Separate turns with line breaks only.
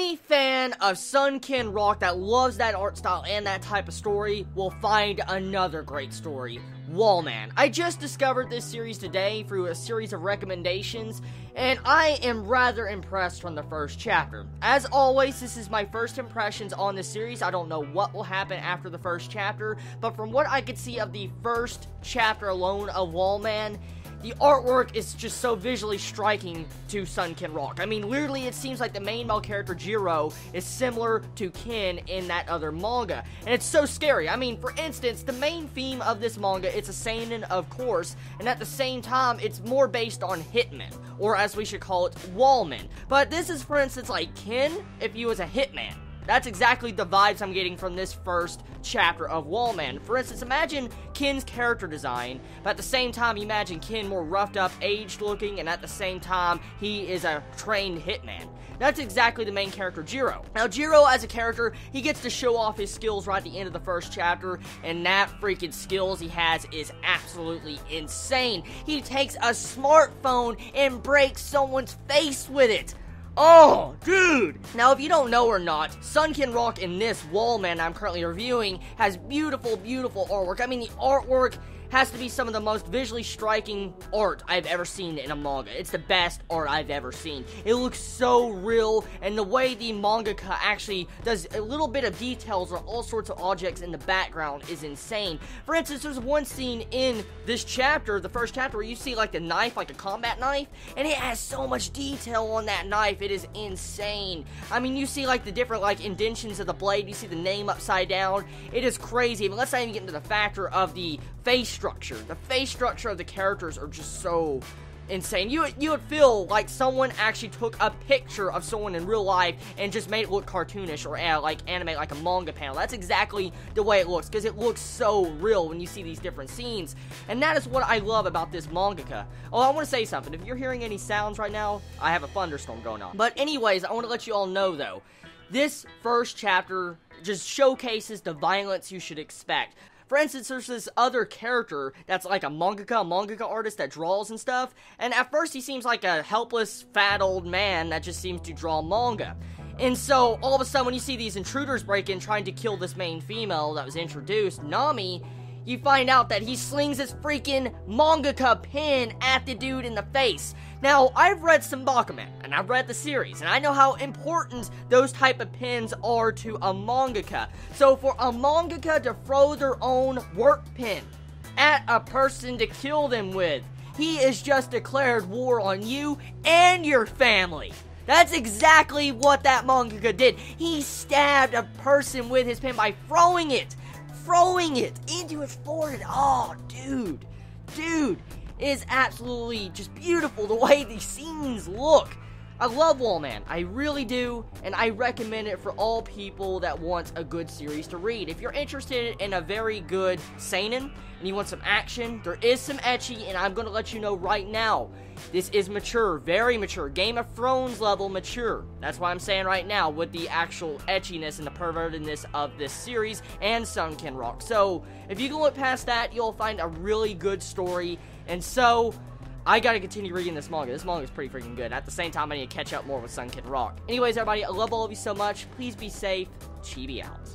Any fan of Sunken Rock that loves that art style and that type of story will find another great story, Wallman. I just discovered this series today through a series of recommendations, and I am rather impressed from the first chapter. As always, this is my first impressions on this series. I don't know what will happen after the first chapter, but from what I could see of the first chapter alone of Wallman, the artwork is just so visually striking to Sunken Rock. I mean, literally, it seems like the main male character, Jiro, is similar to Ken in that other manga. And it's so scary. I mean, for instance, the main theme of this manga, it's a seinen, of course, and at the same time, it's more based on hitmen, or as we should call it, wallmen. But this is, for instance, like Ken, if he was a hitman. That's exactly the vibes I'm getting from this first chapter of Wallman. For instance, imagine Ken's character design, but at the same time, imagine Ken more roughed up, aged looking, and at the same time, he is a trained hitman. That's exactly the main character, Jiro. Now, Jiro, as a character, he gets to show off his skills right at the end of the first chapter, and that freaking skills he has is absolutely insane. He takes a smartphone and breaks someone's face with it. Oh, dude! Now, if you don't know or not, Sunken Rock in this Wallman I'm currently reviewing has beautiful, beautiful artwork. I mean, the artwork has to be some of the most visually striking art I've ever seen in a manga. It's the best art I've ever seen. It looks so real, and the way the mangaka actually does a little bit of details or all sorts of objects in the background is insane. For instance, there's one scene in this chapter, the first chapter, where you see like the knife, like a combat knife, and it has so much detail on that knife. It is insane. I mean, you see like the different like indentions of the blade, you see the name upside down. It is crazy. I mean, let's not even get into the factor of the face structure. The face structure of the characters are just so insane. You would feel like someone actually took a picture of someone in real life and just made it look cartoonish or like animate like a manga panel. That's exactly the way it looks, because it looks so real when you see these different scenes. And that is what I love about this mangaka. Oh, I want to say something. If you're hearing any sounds right now, I have a thunderstorm going on. But anyways, I want to let you all know though, this first chapter just showcases the violence you should expect. For instance, there's this other character that's like a mangaka artist that draws and stuff, and at first he seems like a helpless, fat old man that just seems to draw manga. And so, all of a sudden, when you see these intruders break in trying to kill this main female that was introduced, Nami, you find out that he slings his freaking mangaka pen at the dude in the face. Now, I've read some Bakuman, and I've read the series, and I know how important those type of pens are to a mangaka. So for a mangaka to throw their own work pen at a person to kill them with, he has just declared war on you and your family. That's exactly what that mangaka did. He stabbed a person with his pen by throwing it into his forehead. Oh, dude, it is absolutely just beautiful the way these scenes look. I love Wallman, I really do, and I recommend it for all people that want a good series to read. If you're interested in a very good seinen, and you want some action, there is some ecchi, and I'm going to let you know right now, this is mature, very mature, Game of Thrones level mature. That's what I'm saying right now, with the actual etchiness and the pervertedness of this series, and Sunken Rock. So, if you can look past that, you'll find a really good story, and so I gotta continue reading this manga. This manga is pretty freaking good. At the same time, I need to catch up more with Sunken Rock. Anyways, everybody, I love all of you so much. Please be safe. Chibi out.